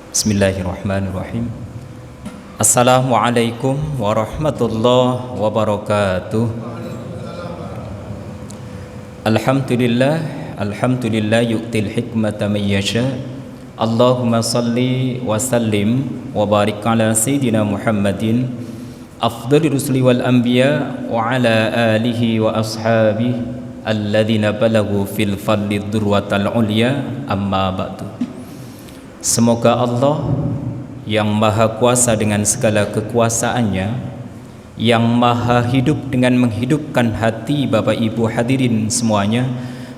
Bismillahirrahmanirrahim. Assalamualaikum warahmatullahi wabarakatuh. Alhamdulillah yu'til hikmata man yasha. Allahumma salli wa sallim wa barik ala sayyidina Muhammadin afdhalir rusuli wal anbiya wa ala alihi wa ashabihi alladzina balagu fil fadli dzurwatal ulya, amma ba'du. Semoga Allah yang maha kuasa dengan segala kekuasaannya, yang maha hidup dengan menghidupkan hati Bapak Ibu hadirin semuanya,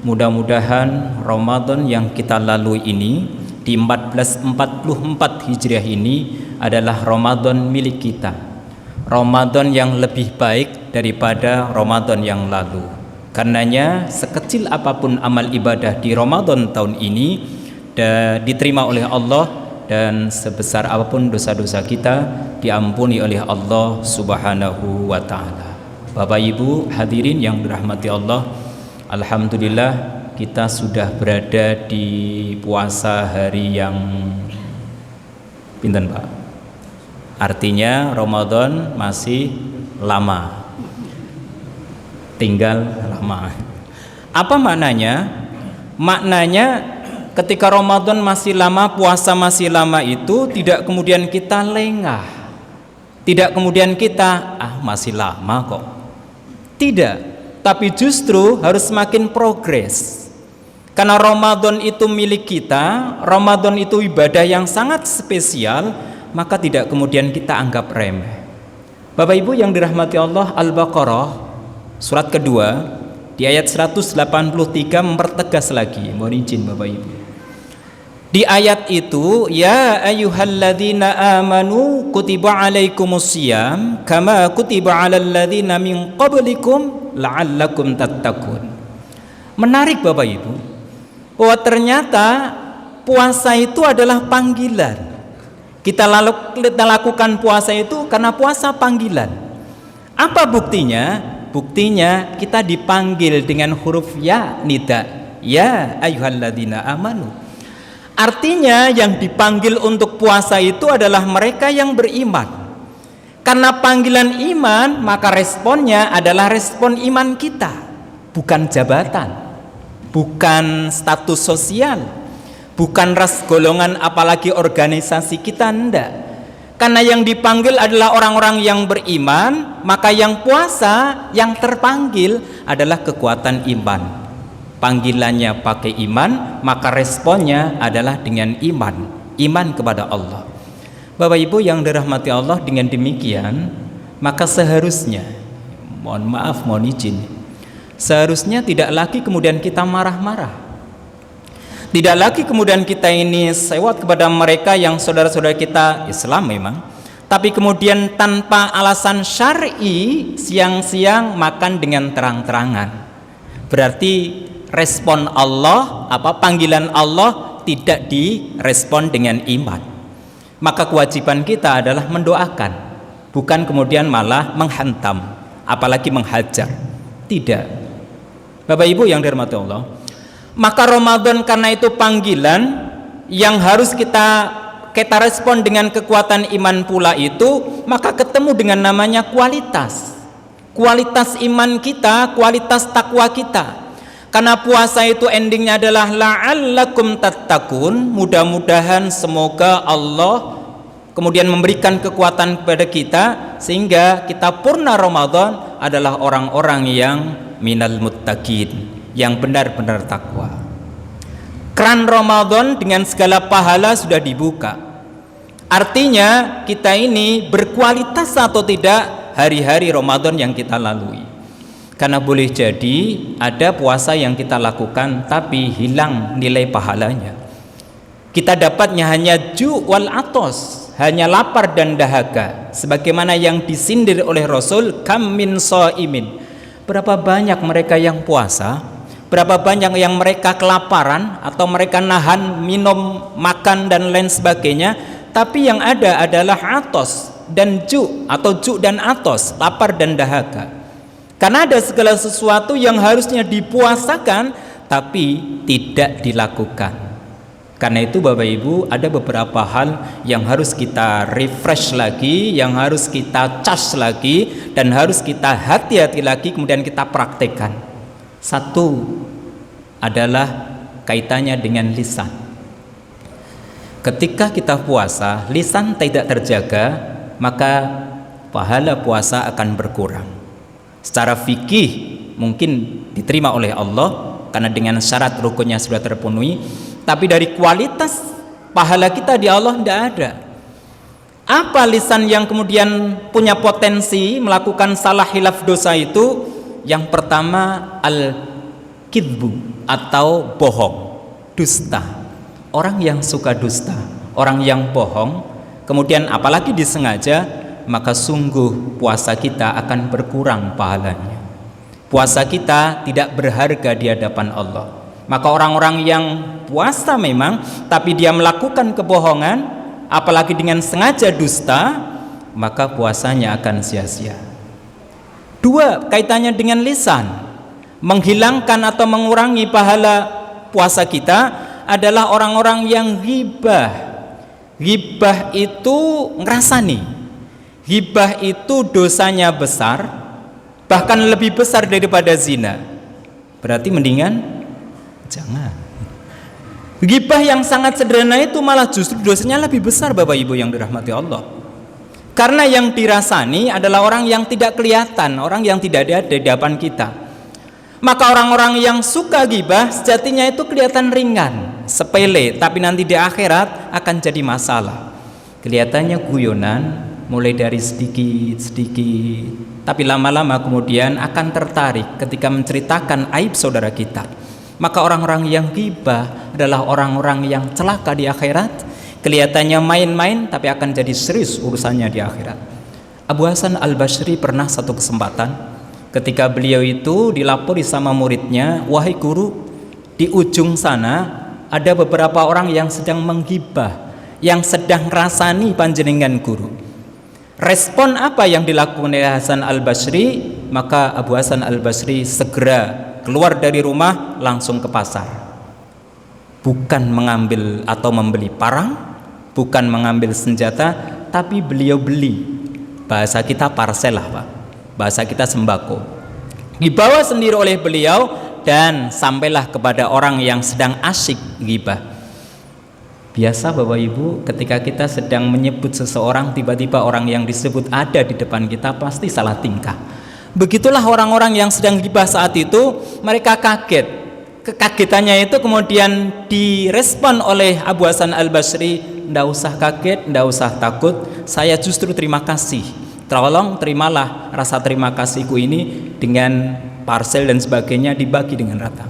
mudah-mudahan Ramadan yang kita lalui ini di 1444 Hijriah ini adalah Ramadan milik kita, Ramadan yang lebih baik daripada Ramadan yang lalu. Karenanya sekecil apapun amal ibadah di Ramadan tahun ini diterima oleh Allah, dan sebesar apapun dosa-dosa kita diampuni oleh Allah Subhanahu wa ta'ala. Bapak Ibu hadirin yang dirahmati Allah, alhamdulillah kita sudah berada di puasa hari yang pinten Pak? Artinya Ramadan masih lama, tinggal lama. Apa maknanya? Maknanya ketika Ramadan masih lama, puasa masih lama itu tidak kemudian kita lengah, tidak kemudian kita masih lama kok, tidak, tapi justru harus semakin progres. Karena Ramadan itu milik kita, Ramadan itu ibadah yang sangat spesial, maka tidak kemudian kita anggap remeh. Bapak Ibu yang dirahmati Allah, Al-Baqarah surat kedua di ayat 183 mempertegas lagi, mohon izin Bapak Ibu. Di ayat itu, ya ayyuhalladzina amanu kutiba alaikumusiyam kama kutiba alal ladzina min qablikum la'allakum tattaqun. Menarik Bapak Ibu, bahwa ternyata puasa itu adalah panggilan. Kita lakukan puasa itu karena puasa panggilan. Apa buktinya? Buktinya kita dipanggil dengan huruf ya nida, ya ayyuhalladzina amanu. Artinya yang dipanggil untuk puasa itu adalah mereka yang beriman. Karena panggilan iman, maka responnya adalah respon iman kita, bukan jabatan, bukan status sosial, bukan ras golongan apalagi organisasi kita, enggak. Karena yang dipanggil adalah orang-orang yang beriman, maka yang puasa, yang terpanggil adalah kekuatan iman. Panggilannya pakai iman, maka responnya adalah dengan iman kepada Allah. Bapak Ibu yang dirahmati Allah, dengan demikian maka seharusnya, mohon maaf, mohon izin, seharusnya tidak lagi kemudian kita marah-marah, tidak lagi kemudian kita ini sewot kepada mereka yang saudara-saudara kita Islam memang, tapi kemudian tanpa alasan syar'i siang-siang makan dengan terang-terangan. Berarti respon Allah, panggilan Allah tidak direspon dengan iman. Maka kewajiban kita adalah mendoakan, bukan kemudian malah menghantam, apalagi menghajar. Tidak. Bapak Ibu yang dirahmati Allah, maka Ramadan karena itu panggilan yang harus kita respon dengan kekuatan iman pula itu, maka ketemu dengan namanya kualitas iman kita, kualitas takwa kita. Karena puasa itu endingnya adalah la'allakum tattaqun, mudah-mudahan semoga Allah kemudian memberikan kekuatan kepada kita sehingga kita purna Ramadan adalah orang-orang yang minal muttaqin, yang benar-benar takwa. Keran Ramadan dengan segala pahala sudah dibuka. Artinya kita ini berkualitas atau tidak hari-hari Ramadan yang kita lalui. Karena boleh jadi ada puasa yang kita lakukan tapi hilang nilai pahalanya. Kita dapatnya hanya ju' wal atos, hanya lapar dan dahaga. Sebagaimana yang disindir oleh Rasul, kam min shaimin. Berapa banyak mereka yang puasa, berapa banyak yang mereka kelaparan atau mereka nahan minum, makan dan lain sebagainya, tapi yang ada adalah atos dan ju' atau ju' dan atos, lapar dan dahaga. Karena ada segala sesuatu yang harusnya dipuasakan tapi tidak dilakukan. Karena itu Bapak Ibu, ada beberapa hal yang harus kita refresh lagi, yang harus kita cas lagi, dan harus kita hati-hati lagi kemudian kita praktekkan. Satu adalah kaitannya dengan lisan. Ketika kita puasa, lisan tidak terjaga, maka pahala puasa akan berkurang. Secara fikih mungkin diterima oleh Allah karena dengan syarat rukunnya sudah terpenuhi, tapi dari kualitas pahala kita di Allah tidak ada. Apa lisan yang kemudian punya potensi melakukan salah hilaf dosa itu? Yang pertama al-kidbu atau bohong, dusta. Orang yang suka dusta, orang yang bohong, kemudian apalagi disengaja, maka sungguh puasa kita akan berkurang pahalanya. Puasa kita tidak berharga di hadapan Allah. Maka orang-orang yang puasa memang, tapi dia melakukan kebohongan, apalagi dengan sengaja dusta, maka puasanya akan sia-sia. Dua, kaitannya dengan lisan. Menghilangkan atau mengurangi pahala puasa kita adalah orang-orang yang ghibah. Ghibah itu ngerasani. Ghibah itu dosanya besar, bahkan lebih besar daripada zina. Berarti mendingan jangan. Ghibah yang sangat sederhana itu malah justru dosanya lebih besar, Bapak Ibu yang dirahmati Allah. Karena yang dirasani adalah orang yang tidak kelihatan, orang yang tidak ada di hadapan kita. Maka orang-orang yang suka ghibah sejatinya itu kelihatan ringan, sepele, tapi nanti di akhirat akan jadi masalah. Kelihatannya guyonan, mulai dari sedikit-sedikit, tapi lama-lama kemudian akan tertarik ketika menceritakan aib saudara kita. Maka orang-orang yang ghibah adalah orang-orang yang celaka di akhirat. Kelihatannya main-main, tapi akan jadi serius urusannya di akhirat. Abu Hasan Al-Basri pernah satu kesempatan, ketika beliau itu dilapori sama muridnya, wahai guru, di ujung sana ada beberapa orang yang sedang menggibah, yang sedang rasani panjenengan guru. Respon apa yang dilakukan oleh Hasan Al-Basri? Maka Abu Hasan Al-Basri segera keluar dari rumah langsung ke pasar. Bukan mengambil atau membeli parang, bukan mengambil senjata, tapi beliau beli. Bahasa kita parsel lah Pak, bahasa kita sembako. Dibawa sendiri oleh beliau dan sampailah kepada orang yang sedang asyik ghibah. Biasa Bapak Ibu, ketika kita sedang menyebut seseorang, tiba-tiba orang yang disebut ada di depan kita, pasti salah tingkah. Begitulah orang-orang yang sedang ghibah saat itu, mereka kaget. Kekagetannya itu kemudian direspon oleh Abu Hasan Al-Basri, "Ndak usah kaget, ndak usah takut, saya justru terima kasih. Tolong terimalah rasa terima kasihku ini dengan parsel dan sebagainya dibagi dengan rata."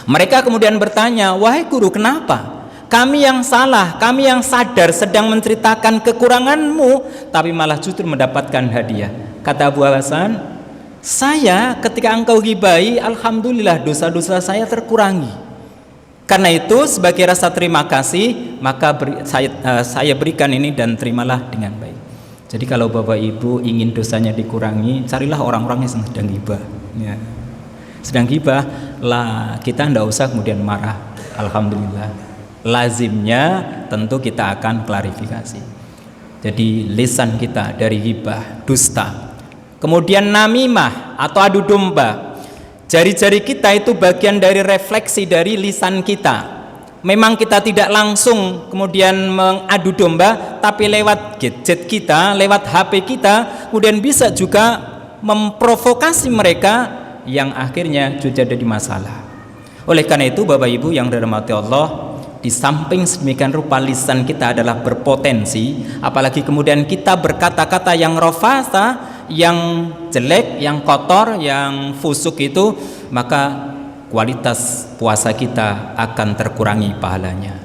Mereka kemudian bertanya, "Wahai guru, kenapa? Kami yang salah, kami yang sadar sedang menceritakan kekuranganmu, tapi malah justru mendapatkan hadiah." Kata Abu Hasan, "Saya ketika engkau ghibahi, alhamdulillah dosa-dosa saya terkurangi. Karena itu sebagai rasa terima kasih, maka saya berikan ini dan terimalah dengan baik." Jadi kalau Bapak Ibu ingin dosanya dikurangi, carilah orang-orang yang sedang ghibah. Ya. Sedang ghibah, lah kita tidak usah kemudian marah. Alhamdulillah. Lazimnya tentu kita akan klarifikasi. Jadi lisan kita dari ghibah, dusta. Kemudian namimah atau adu domba. Jari-jari kita itu bagian dari refleksi dari lisan kita. Memang kita tidak langsung kemudian mengadu domba, tapi lewat gadget kita, lewat HP kita, kemudian bisa juga memprovokasi mereka yang akhirnya juga jadi masalah. Oleh karena itu Bapak Ibu yang dirahmati Allah, di samping sedemikian rupa lisan kita adalah berpotensi, apalagi kemudian kita berkata-kata yang rafasa, yang jelek, yang kotor, yang fusuk itu, maka kualitas puasa kita akan terkurangi pahalanya.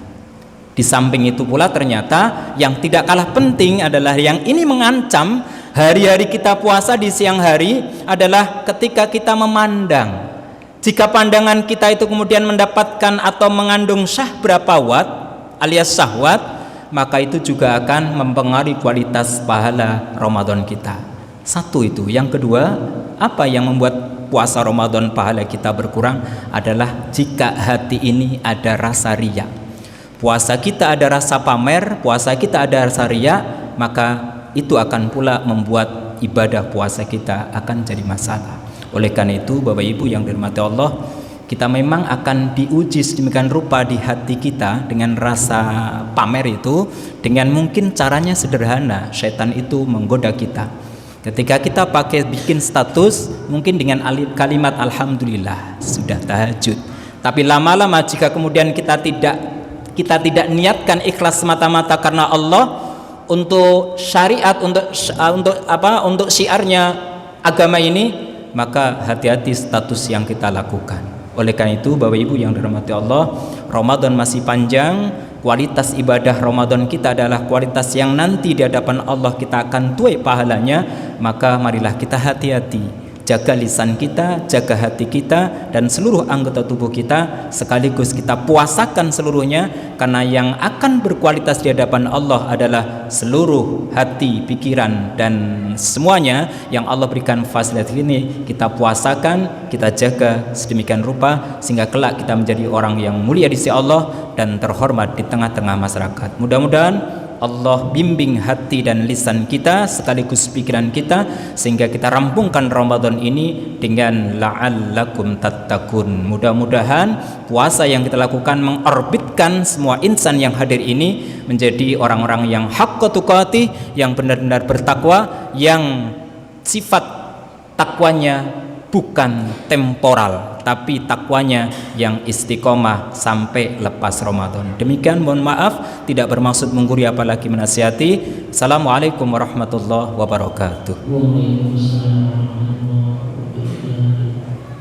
Di samping itu pula ternyata yang tidak kalah penting adalah yang ini mengancam hari-hari kita puasa di siang hari adalah ketika kita memandang. Jika pandangan kita itu kemudian mendapatkan atau mengandung syahwat alias syahwat, maka itu juga akan mempengaruhi kualitas pahala Ramadan kita. Satu itu. Yang kedua, apa yang membuat puasa Ramadan pahala kita berkurang adalah jika hati ini ada rasa riya. puasa kita ada rasa pamer, puasa kita ada rasa riya, maka itu akan pula membuat ibadah puasa kita akan jadi masalah. Oleh karena itu Bapak Ibu yang dirahmati Allah, kita memang akan diuji sedemikian rupa di hati kita dengan rasa pamer itu, dengan mungkin caranya sederhana. Setan itu menggoda kita. Ketika kita pakai bikin status, mungkin dengan kalimat alhamdulillah sudah tahajud. Tapi lama-lama jika kemudian kita tidak niatkan ikhlas semata-mata karena Allah, untuk syariat, untuk syiarnya agama ini, maka hati-hati status yang kita lakukan. Oleh karena itu Bapak Ibu yang dirahmati Allah, Ramadan masih panjang. Kualitas ibadah Ramadan kita adalah kualitas yang nanti di hadapan Allah kita akan tuai pahalanya. Maka marilah kita hati-hati, jaga lisan kita, jaga hati kita dan seluruh anggota tubuh kita, sekaligus kita puasakan seluruhnya, karena yang akan berkualitas di hadapan Allah adalah seluruh hati, pikiran dan semuanya yang Allah berikan fasilitas ini kita puasakan, kita jaga sedemikian rupa sehingga kelak kita menjadi orang yang mulia di sisi Allah dan terhormat di tengah-tengah masyarakat. Mudah-mudahan Allah bimbing hati dan lisan kita sekaligus pikiran kita sehingga kita rampungkan Ramadan ini dengan la'allakum tattaqun. Mudah-mudahan puasa yang kita lakukan mengorbitkan semua insan yang hadir ini menjadi orang-orang yang haqqa tuqatih, yang benar-benar bertakwa, yang sifat takwanya bukan temporal tapi takwanya yang istiqomah sampai lepas Ramadan. Demikian, mohon maaf tidak bermaksud menggurui apalagi menasihati. Assalamualaikum warahmatullahi wabarakatuh. Waalaikumsalam warahmatullahi wabarakatuh.